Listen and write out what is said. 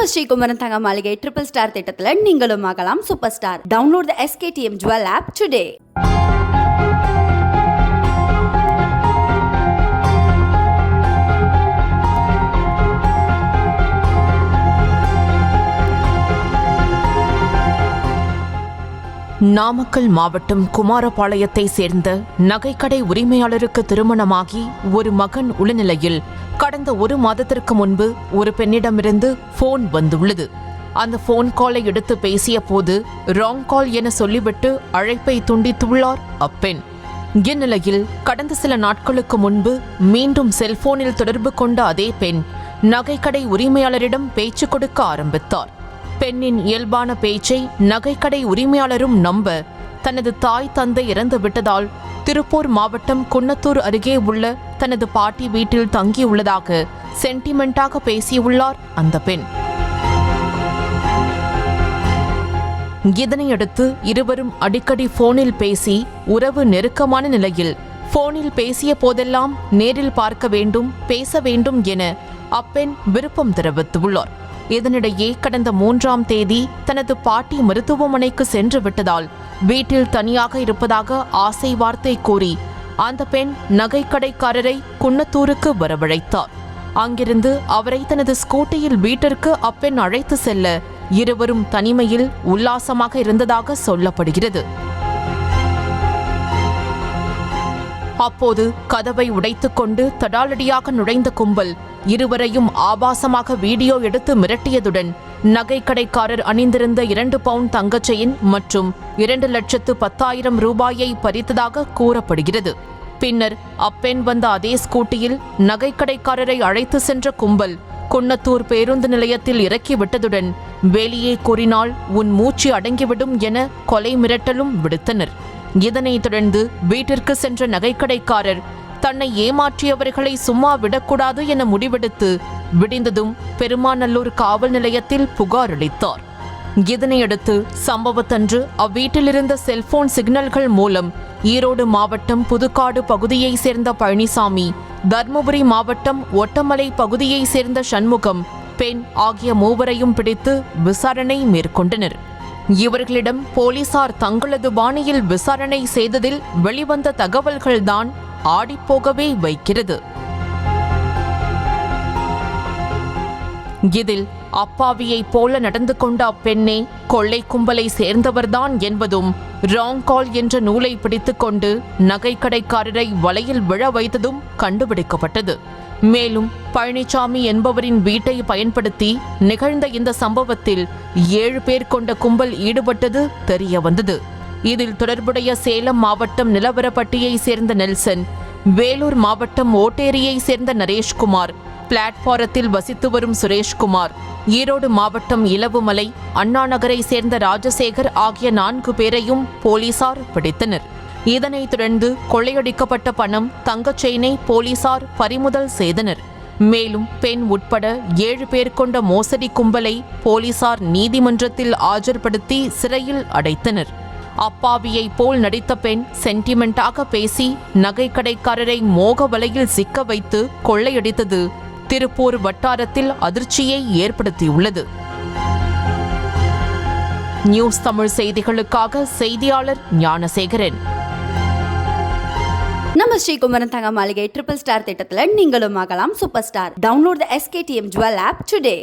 நம்ம ஸ்ரீகுமரன் தங்க மாளிகை ட்ரிபிள் ஸ்டார் திட்டத்துல நீங்களும் ஆகலாம் super star. Download the SKTM Jewel app today. Namakkal மாவட்டம் குமாரபாளையத்தை சேர்ந்த நகைக்கடை உரிமையாளருக்கு திருமணமாகி ஒரு மகன் உள்ள நிலையில் கடந்த ஒரு மாதத்திற்கு முன்பு ஒரு பெண்ணிடமிருந்து போன் வந்துள்ளது. அந்த போன் காலை எடுத்து பேசிய போது ராங் கால் என சொல்லிவிட்டு அழைப்பை துண்டித்துள்ளார் அப்பெண். இந்நிலையில் கடந்த சில நாட்களுக்கு முன்பு மீண்டும் செல்போனில் தொடர்பு கொண்ட அதே பெண் நகைக்கடை உரிமையாளரிடம் பேச்சு கொடுக்க ஆரம்பித்தார். பெண்ணின் இயல்பான பேச்சை நகைக்கடை உரிமையாளரும் நம்ப தனது தாய் தந்தை இறந்து விட்டதால் திருப்பூர் மாவட்டம் குன்னத்தூர் அருகே உள்ள தனது பாட்டி வீட்டில் தங்கியுள்ளதாக சென்டிமெண்டாக பேசியுள்ளார் அந்த பெண். இதனையடுத்து இருவரும் அடிக்கடி போனில் பேசி உறவு நெருக்கமான நிலையில் போனில் பேசிய போதெல்லாம் நேரில் பார்க்க வேண்டும், பேச வேண்டும் என அப்பெண் விருப்பம் தெரிவித்துள்ளார். இதனிடையே கடந்த 3ஆம் தேதி தனது பாட்டி மருத்துவமனைக்கு சென்று விட்டதால் வீட்டில் தனியாக இருப்பதாக ஆசை வார்த்தை கூறி அந்த பெண் நகைக்கடைக்காரரை குன்னத்தூருக்கு வரவழைத்தார். அங்கிருந்து அவரை தனது ஸ்கூட்டியில் வீட்டிற்கு அப்பெண் அழைத்து செல்ல இருவரும் தனிமையில் உல்லாசமாக இருந்ததாக சொல்லப்படுகிறது. அப்போது கதவை உடைத்துக்கொண்டு தடாலடியாக நுழைந்த கும்பல் இருவரையும் ஆபாசமாக வீடியோ எடுத்து மிரட்டியதுடன் நகைக்கடைக்காரர் அணிந்திருந்த 2 பவுண்ட் தங்கச் செயின் மற்றும் 2,10,000 ரூபாயை பறித்ததாக கூறப்படுகிறது. பின்னர் அப்பெண் வந்த அதே ஸ்கூட்டியில் நகைக்கடைக்காரரை அழைத்து சென்ற கும்பல் குன்னத்தூர் பேருந்து நிலையத்தில் இறக்கிவிட்டதுடன் வெளியே கூறினால் உன் மூச்சு அடங்கிவிடும் என கொலை மிரட்டலும் விடுத்தனர். இதனைத் தொடர்ந்து வீட்டிற்கு சென்ற நகைக்கடைக்காரர் தன்னை ஏமாற்றியவர்களை சும்மா விடக்கூடாது என முடிவெடுத்து விடிந்ததும் பெருமாநல்லூர் காவல் நிலையத்தில் புகார் அளித்தார். இதனையடுத்து சம்பவத்தன்று அவ்வீட்டிலிருந்த செல்போன் சிக்னல்கள் மூலம் ஈரோடு மாவட்டம் புதுக்காடு பகுதியைச் சேர்ந்த பழனிசாமி, தர்மபுரி மாவட்டம் ஒட்டமலை பகுதியைச் சேர்ந்த சண்முகம், பெண் ஆகிய மூவரையும் பிடித்து விசாரணை மேற்கொண்டனர். இவர்களிடம் போலீசார் தங்களது பாணியில் விசாரணை செய்ததில் வெளிவந்த தகவல்கள்தான் ஆடிப்போகவே வைக்கிறது. இதில் அப்பாவியைப் போல நடந்து கொண்ட அப்பெண்ணே கொள்ளை கும்பலை சேர்ந்தவர்தான் என்பதும் ராங் கால் என்ற நூலை பிடித்துக்கொண்டு நகைக்கடைக்காரரை வலையில் விழ வைத்ததும் கண்டுபிடிக்கப்பட்டது. மேலும் பழனிசாமி என்பவரின் வீட்டை பயன்படுத்தி நிகழ்ந்த இந்த சம்பவத்தில் 7 பேர் கொண்ட கும்பல் ஈடுபட்டது தெரிய வந்தது. இதில் தொடர்புடைய சேலம் மாவட்டம் நிலவரப்பட்டியை சேர்ந்த நெல்சன், வேலூர் மாவட்டம் ஓட்டேரியை சேர்ந்த நரேஷ்குமார், பிளாட்பாரத்தில் வசித்து வரும் சுரேஷ்குமார், ஈரோடு மாவட்டம் இலவுமலை, அண்ணா நகரை சேர்ந்த ராஜசேகர் ஆகிய 4 பேரையும் போலீசார் பிடித்தனர். இதனைத் தொடர்ந்து கொள்ளையடிக்கப்பட்ட பணம், தங்கச் செயினை போலீசார் பறிமுதல் செய்தனர். மேலும் பெண் உட்பட 7 பேர் கொண்ட மோசடி கும்பலை போலீசார் நீதிமன்றத்தில் ஆஜர்படுத்தி சிறையில் அடைத்தனர். அப்பாவியை போல் நடித்த பெண் சென்டிமெண்டாக பேசி நகைக்கடைக்காரரை மோக வலையில் சிக்க வைத்து கொள்ளையடித்தது திருப்பூர் வட்டாரத்தில் அதிர்ச்சியை ஏற்படுத்தியுள்ளது. நியூஸ் தமிழ் செய்திகளுக்காக செய்தியாளர் ஞானசேகரன். நம்ம ஸ்ரீகுமரன் தங்க மாளிகை ட்ரிபிள் ஸ்டார் திட்டத்துல நீங்களும் ஆகலாம் super star. Download the SKTM Jewel app today.